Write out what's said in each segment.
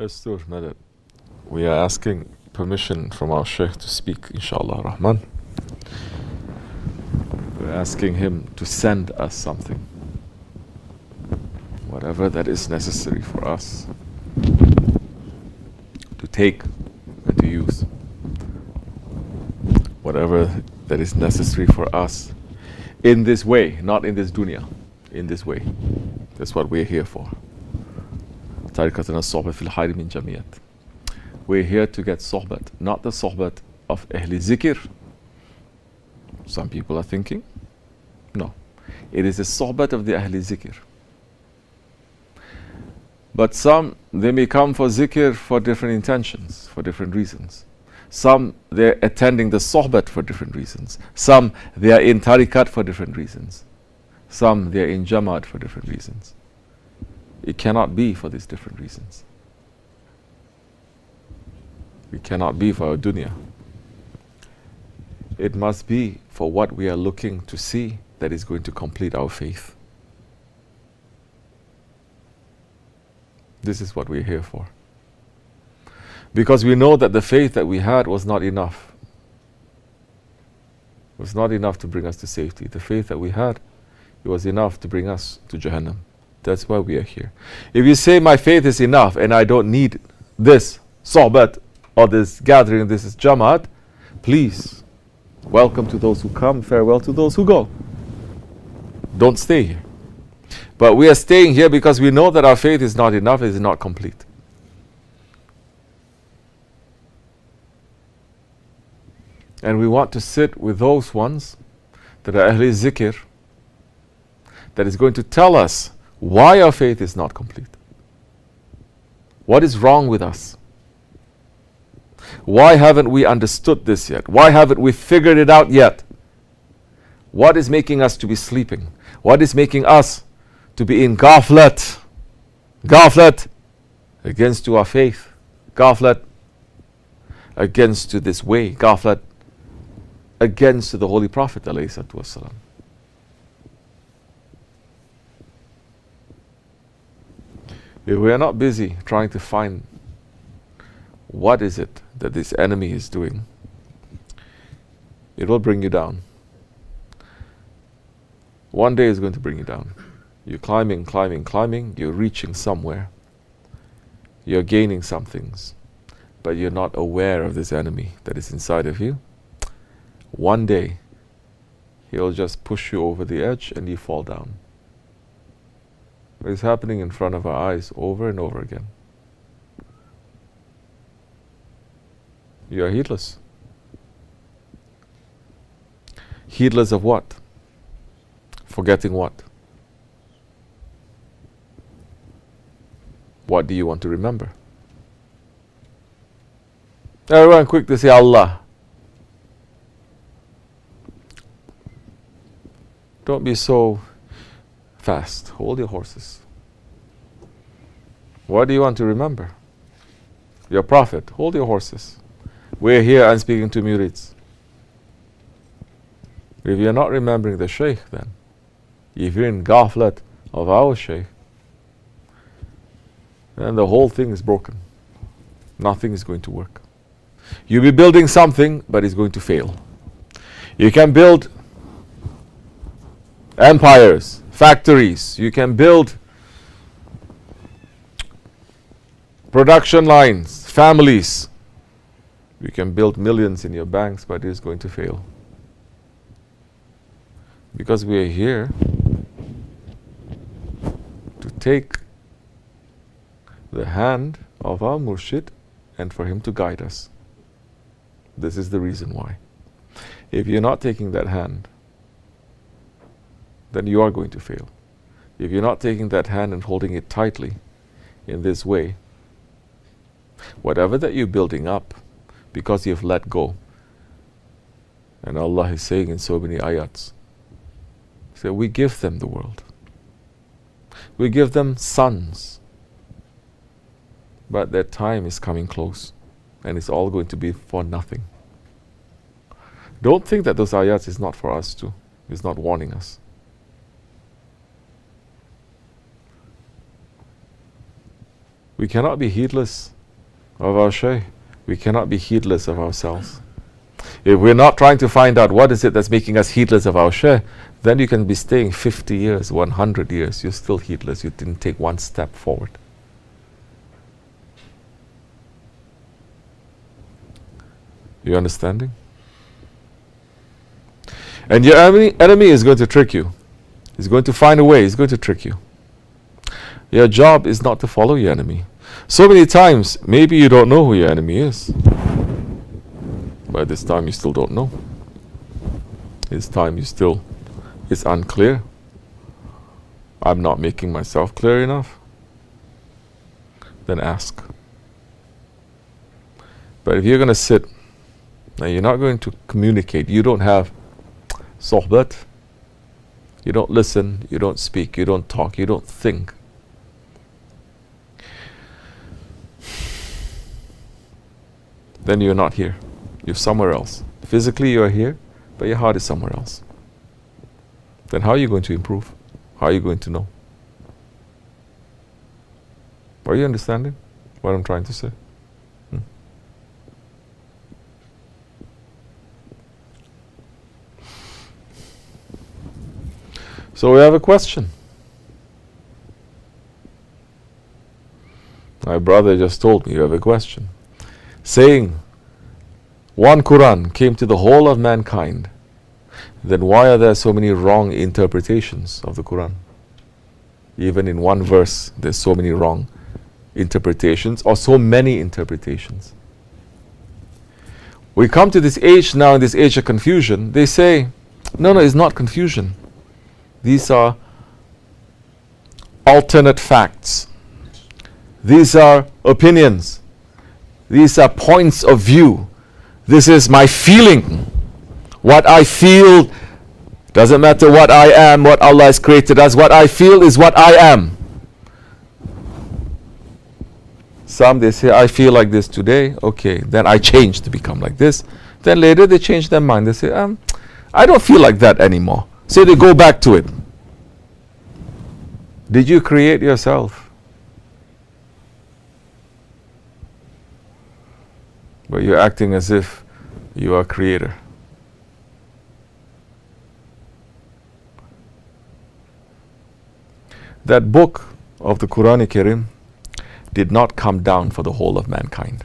Yes, Tur, Madad. We are asking permission from our Shaykh to speak, inshallah Rahman. We're asking him to send us something, whatever that is necessary for us to take and to use, whatever that is necessary for us in this way, not in this dunya, in this way. That's what we're here for. We're here to get sohbat, not the sohbat of Ahli Zikr. Some people are thinking, no. It is a sohbat of the Ahli Zikr. But some, they may come for zikr for different intentions, for different reasons. Some, they're attending the sohbat for different reasons. Some, they are in tariqat for different reasons. Some, they are in jamaat for different reasons. It cannot be for these different reasons. It cannot be for our dunya. It must be for what we are looking to see that is going to complete our faith. This is what we're here for. Because we know that the faith that we had was not enough. It was not enough to bring us to safety. The faith that we had, it was enough to bring us to Jahannam. That's why we are here. If you say my faith is enough and I don't need this sohbat or this gathering, this is jamaat, please, welcome to those who come, farewell to those who go. Don't stay here. But we are staying here because we know that our faith is not enough, it is not complete. And we want to sit with those ones that are Ahli Zikr, that is going to tell us why our faith is not complete. What is wrong with us? Why haven't we understood this yet? Why haven't we figured it out yet? What is making us to be sleeping? What is making us to be in ghaflat? Ghaflat against to our faith. Ghaflat against to this way. Ghaflat against to the Holy Prophet ﷺ. If we are not busy trying to find what is it that this enemy is doing, it will bring you down. One day is going to bring you down. You're climbing, climbing, climbing, you're reaching somewhere. You're gaining some things, but you're not aware of this enemy that is inside of you. One day, he'll just push you over the edge and you fall down. It's happening in front of our eyes over and over again. You are heedless. Heedless of what? Forgetting what? What do you want to remember? Everyone quick to say Allah. Don't be so fast. Hold your horses. What do you want to remember? Your Prophet. Hold your horses. We're here and speaking to murids. If you're not remembering the Shaykh, then if you're in ghaflat of our Shaykh, then the whole thing is broken. Nothing is going to work. You'll be building something, but it's going to fail. You can build empires, factories, you can build production lines, families. You can build millions in your banks, but it is going to fail. Because we are here to take the hand of our murshid and for him to guide us. This is the reason why. If you're not taking that hand, then you are going to fail. If you're not taking that hand and holding it tightly in this way, whatever that you're building up, because you've let go, and Allah is saying in so many ayats, so we give them the world. We give them sons. But their time is coming close, and it's all going to be for nothing. Don't think that those ayats is not for us too. It's not warning us. We cannot be heedless of our Shaykh. We cannot be heedless of ourselves. If we're not trying to find out what is it that's making us heedless of our Shaykh, then you can be staying 50 years, 100 years. You're still heedless. You didn't take one step forward. You understanding? And your enemy is going to trick you. He's going to find a way. He's going to trick you. Your job is not to follow your enemy. So many times, maybe you don't know who your enemy is. By this time, you still don't know. This time, it's unclear. I'm not making myself clear enough. Then ask. But if you're going to sit, and you're not going to communicate, you don't have sohbat, you don't listen, you don't speak, you don't talk, you don't think. Then you're not here. You're somewhere else. Physically you're here, but your heart is somewhere else. Then how are you going to improve? How are you going to know? Are you understanding what I'm trying to say? So we have a question. My brother just told me you have a question. Saying one Quran came to the whole of mankind, then why are there so many wrong interpretations of the Quran? Even in one verse, there's so many wrong interpretations, or so many interpretations. We come to this age now, in this age of confusion, they say, no, it's not confusion. These are alternate facts. These are opinions. These are points of view. This is my feeling. What I feel doesn't matter what I am, what Allah has created as. What I feel is what I am. Some they say, I feel like this today. Okay, then I change to become like this. Then later they change their mind. They say, I don't feel like that anymore. So they go back to it. Did you create yourself? But you're acting as if you are creator. That book of the Quran Karim did not come down for the whole of mankind.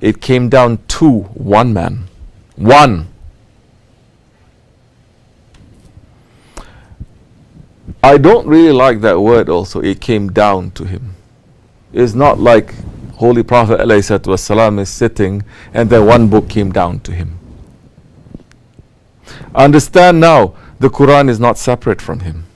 It came down to one man. One. I don't really like that word also. It came down to him. It's not like Holy Prophet ﷺ is sitting and then one book came down to him. Understand now, the Quran is not separate from him.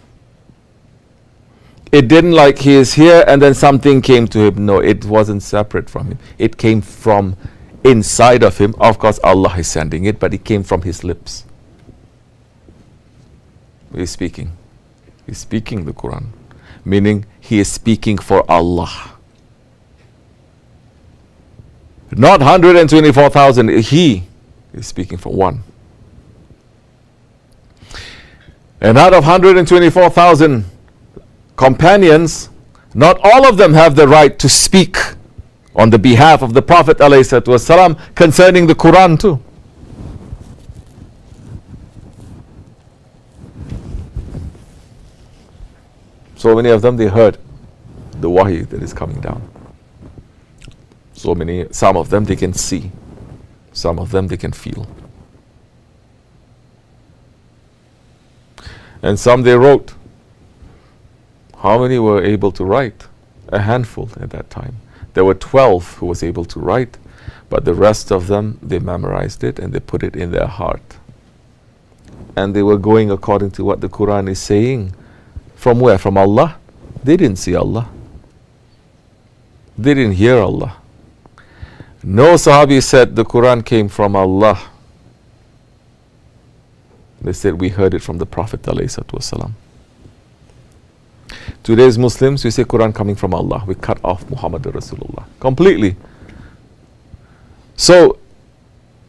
It didn't like he is here and then something came to him. No, it wasn't separate from him. It came from inside of him. Of course, Allah is sending it, but it came from his lips. He's speaking. He's speaking the Quran, meaning he is speaking for Allah. Not 124,000, he is speaking for one. And out of 124,000 companions, not all of them have the right to speak on the behalf of the Prophet ﷺ concerning the Quran too. So many of them, they heard the wahi that is coming down. Some of them they can see. Some of them they can feel. And some they wrote. How many were able to write? A handful at that time. There were 12 who was able to write, but the rest of them, they memorized it and they put it in their heart. And they were going according to what the Quran is saying. From where? From Allah? They didn't see Allah. They didn't hear Allah. No Sahabi said the Quran came from Allah. They said we heard it from the Prophet ﷺ. Today's Muslims, we say Quran coming from Allah. We cut off Muhammad Rasulullah completely. So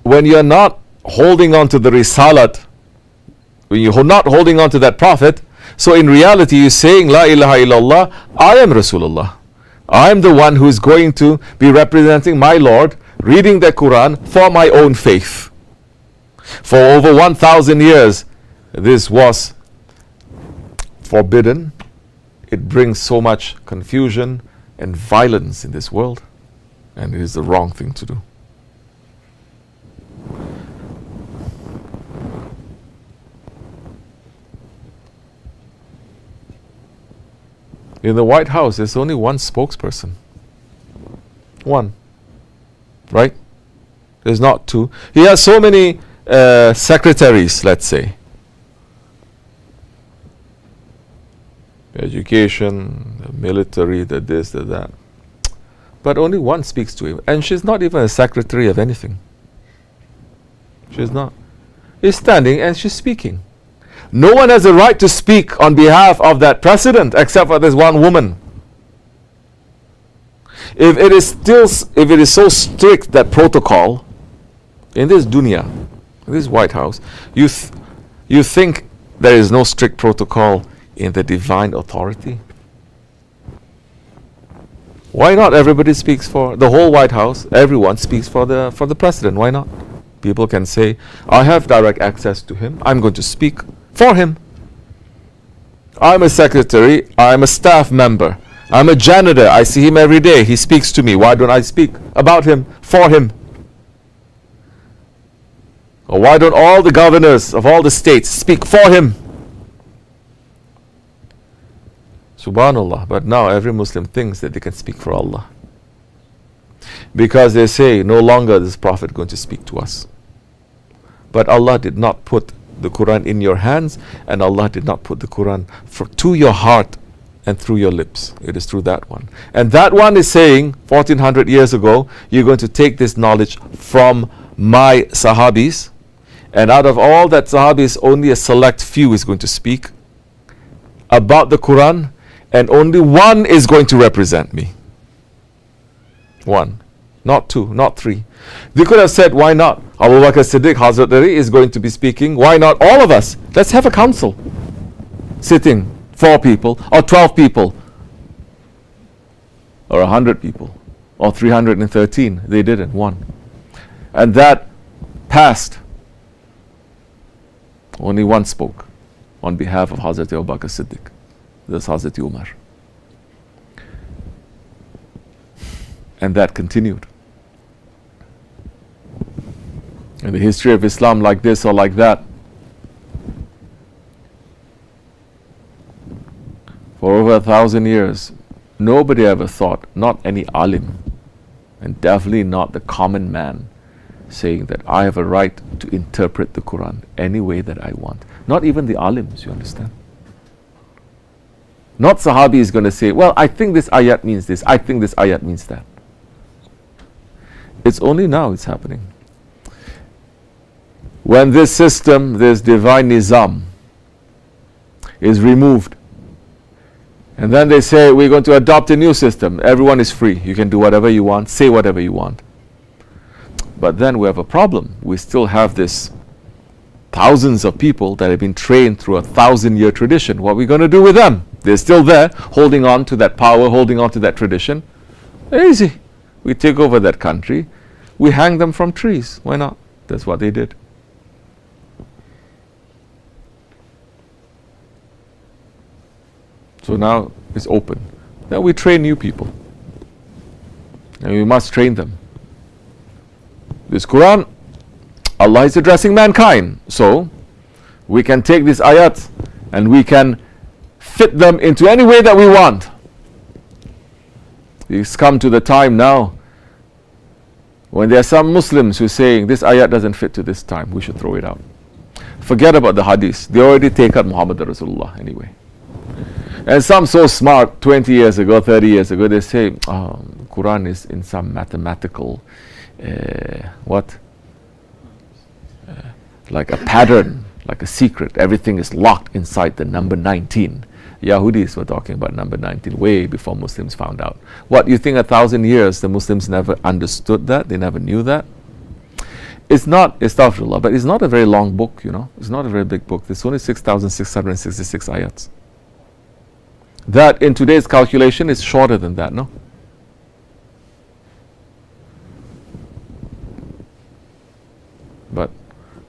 when you're not holding on to the Risalat, when you're not holding on to that Prophet, so in reality you're saying La ilaha illallah, I am Rasulullah. I'm the one who is going to be representing my Lord, reading the Quran for my own faith. For over 1,000 years, this was forbidden. It brings so much confusion and violence in this world, and it is the wrong thing to do. In the White House, there's only one spokesperson. One. Right? There's not two. He has so many secretaries, let's say. Education, the military, the this, the that. But only one speaks to him. And she's not even a secretary of anything. She's not. He's standing and she's speaking. No one has a right to speak on behalf of that president except for this one woman. If it is so strict, that protocol, in this dunya, in this White House, you think there is no strict protocol in the divine authority? Why not everybody speaks for the whole White House? Everyone speaks for the president. Why not? People can say, I have direct access to him. I'm going to speak for him. I'm a secretary. I'm a staff member. I'm a janitor. I see him every day. He speaks to me. Why don't I speak about him, for him? Or why don't all the governors of all the states speak for him? Subhanallah. But now every Muslim thinks that they can speak for Allah. Because they say, no longer is this Prophet going to speak to us. But Allah did not put the Quran in your hands, and Allah did not put the Quran to your heart and through your lips. It is through that one. And that one is saying, 1400 years ago, you're going to take this knowledge from my Sahabis, and out of all that Sahabis, only a select few is going to speak about the Quran, and only one is going to represent me. One. Not two, not three. They could have said, why not? Abu Bakr Siddiq, Hazrat Ali is going to be speaking. Why not all of us? Let's have a council. Sitting, 4 people, or 12 people, or 100 people, or 313. They didn't, one. And that passed. Only one spoke on behalf of Hazrat Abu Bakr Siddiq. That's Hazrat Umar. And that continued. In the history of Islam, like this or like that, for over 1,000 years, nobody ever thought, not any alim, and definitely not the common man, saying that I have a right to interpret the Quran any way that I want. Not even the alims, you understand? Not Sahabi is going to say, well, I think this ayat means this, I think this ayat means that. It's only now it's happening. When this system, this divine nizam, is removed, and then they say, we're going to adopt a new system. Everyone is free. You can do whatever you want, say whatever you want. But then we have a problem. We still have this thousands of people that have been trained through a 1,000-year tradition. What are we going to do with them? They're still there, holding on to that power, holding on to that tradition. Easy. We take over that country. We hang them from trees. Why not? That's what they did. So now it's open. Now we train new people. And we must train them. This Quran, Allah is addressing mankind. So we can take these ayats and we can fit them into any way that we want. It's come to the time now when there are some Muslims who are saying this ayat doesn't fit to this time, we should throw it out. Forget about the hadith. They already take out Muhammad Rasulullah anyway. And some so smart 20 years ago, 30 years ago, they say, Quran is in some mathematical, like a pattern, like a secret. Everything is locked inside the number 19. Yahudis were talking about number 19 way before Muslims found out. What, you think 1,000 years the Muslims never understood that? They never knew that? It's not, astaghfirullah, but it's not a very long book, you know. It's not a very big book. There's only 6,666 ayats. That in today's calculation is shorter than that, no?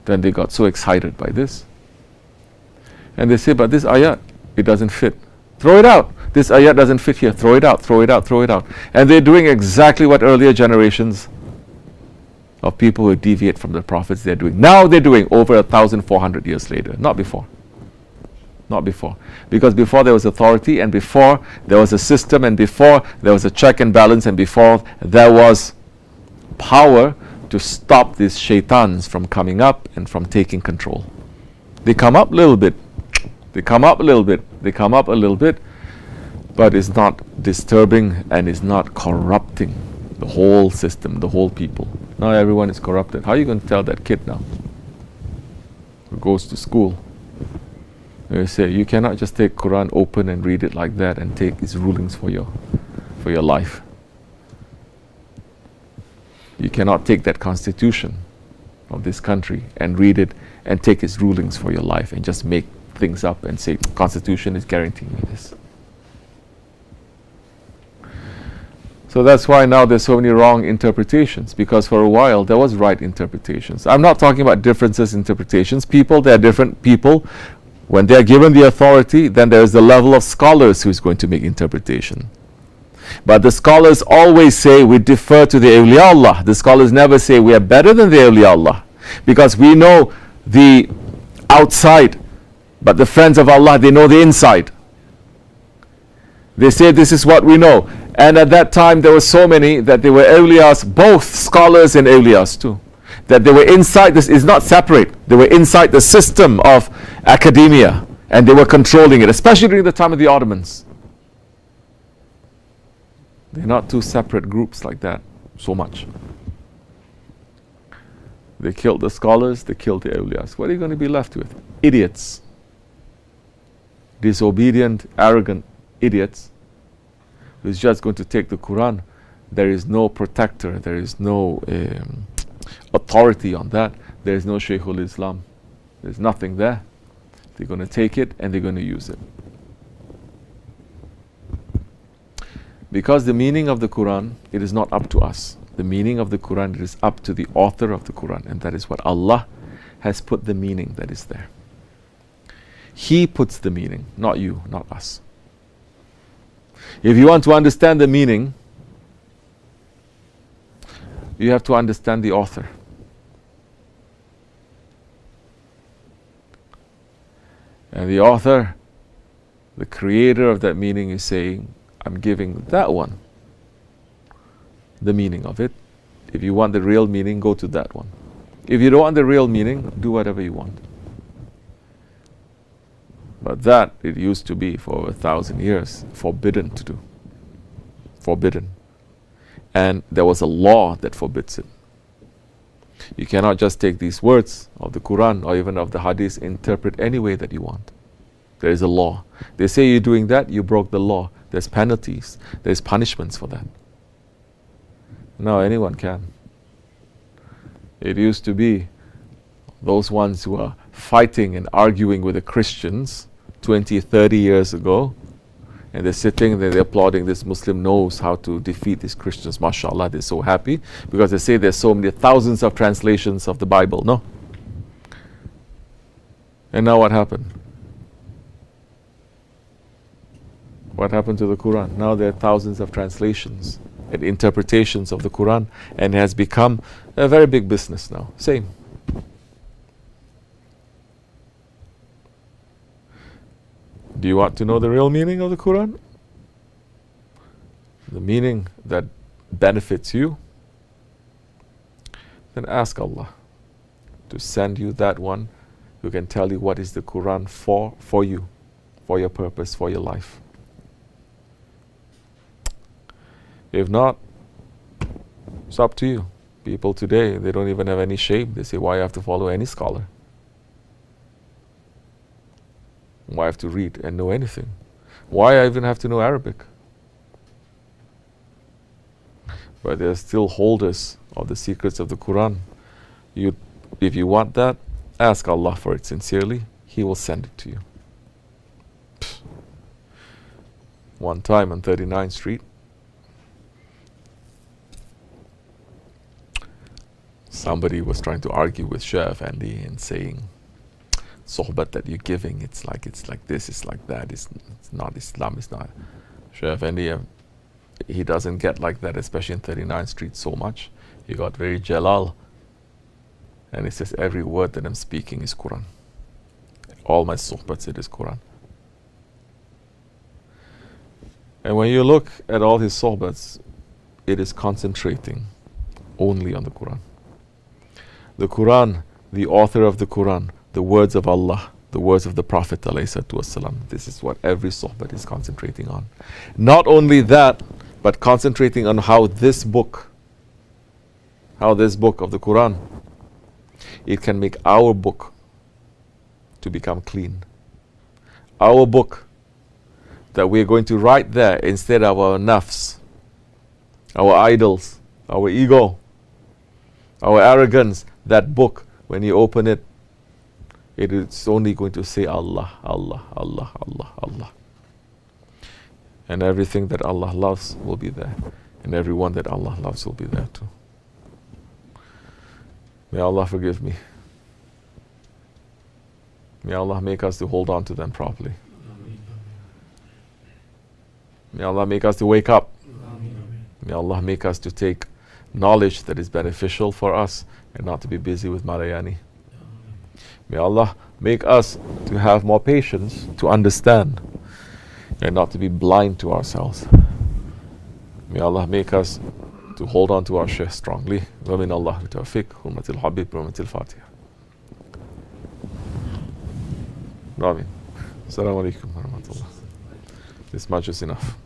Then they got so excited by this. And they say, but this ayat, it doesn't fit. Throw it out. This ayat doesn't fit here. Throw it out, throw it out, throw it out. And they're doing exactly what earlier generations of people who deviate from the prophets they're doing. Now they're doing over 1,400 years later. Not before. Not before. Because before there was authority, and before there was a system, and before there was a check and balance, and before there was power to stop these shaitans from coming up and from taking control. They come up a little bit. They come up a little bit. They come up a little bit. But it's not disturbing and it's not corrupting the whole system, the whole people. Now everyone is corrupted. How are you going to tell that kid now who goes to school? You say, you cannot just take Quran open and read it like that and take its rulings for your life. You cannot take that constitution of this country and read it and take its rulings for your life and just make things up and say, Constitution is guaranteeing me this. So that's why now there's so many wrong interpretations, because for a while there was right interpretations. I'm not talking about differences in interpretations. People, they're different people. When they're given the authority, then there's the level of scholars who's going to make interpretation. But the scholars always say we defer to the awliya Allah. The scholars never say we are better than the awliya Allah, because we know the outside, but the friends of Allah, they know the inside. They say this is what we know. And at that time there were so many that they were awliyas, both scholars and awliyas too. That they were inside, this is not separate. They were inside the system of academia and they were controlling it, especially during the time of the Ottomans. They're not two separate groups like that so much. They killed the scholars, they killed the awliyas. What are you going to be left with? Idiots. Disobedient, arrogant idiots who's just going to take the Quran. There is no protector, there is no authority on that. There is no Shaykhul Islam. There's nothing there. They're going to take it and they're going to use it. Because the meaning of the Quran, it is not up to us. The meaning of the Quran, it is up to the author of the Quran, and that is what Allah has put the meaning that is there. He puts the meaning, not you, not us. If you want to understand the meaning, you have to understand the author. And the author, the creator of that meaning, is saying, I'm giving that one the meaning of it. If you want the real meaning, go to that one. If you don't want the real meaning, do whatever you want. But that, it used to be for over 1,000 years, forbidden to do. Forbidden. And there was a law that forbids it. You cannot just take these words of the Quran or even of the Hadith, interpret any way that you want. There is a law. They say you're doing that, you broke the law. There's penalties, there's punishments for that. Now anyone can. It used to be those ones who are fighting and arguing with the Christians 20, 30 years ago, and they're sitting there, they're applauding, this Muslim knows how to defeat these Christians. MashaAllah, they're so happy because they say there's so many thousands of translations of the Bible. No. And now what happened? What happened to the Quran? Now there are thousands of translations and interpretations of the Quran, and it has become a very big business now. Same. Do you want to know the real meaning of the Quran? The meaning that benefits you? Then ask Allah to send you that one who can tell you what is the Quran for you, for your purpose, for your life. If not, it's up to you. People today, they don't even have any shame. They say, why I have to follow any scholar? Why I have to read and know anything? Why I even have to know Arabic? But there are still holders of the secrets of the Quran. If you want that, ask Allah for it sincerely. He will send it to you. One time on 39th Street, Somebody was trying to argue with Shaykh Effendi and saying, sohbat that you're giving, it's like this, it's like that, it's not Islam, it's not. Shaykh Effendi, he doesn't get like that, especially in 39th Street so much. He got very jalal. And he says, every word that I'm speaking is Quran. All my sohbats, it is Quran. And when you look at all his sohbats, it is concentrating only on the Quran. The Quran, the author of the Quran, the words of Allah, the words of the Prophet ﷺ. This is what every sohbat is concentrating on. Not only that, but concentrating on how this book of the Quran, it can make our book to become clean. Our book that we're going to write there instead of our nafs, our idols, our ego, our arrogance. That book, when you open it, it is only going to say Allah, Allah, Allah, Allah, Allah. And everything that Allah loves will be there. And everyone that Allah loves will be there too. May Allah forgive me. May Allah make us to hold on to them properly. May Allah make us to wake up. May Allah make us to take knowledge that is beneficial for us and not to be busy with Malayani. May Allah make us to have more patience to understand and not to be blind to ourselves. May Allah make us to hold on to our Shaykh strongly. Wa min Allah tawfiq, hurmatil habib, hurmatil fatiha. Amin. Assalamu alaikum wa rahmatullah. This much is enough.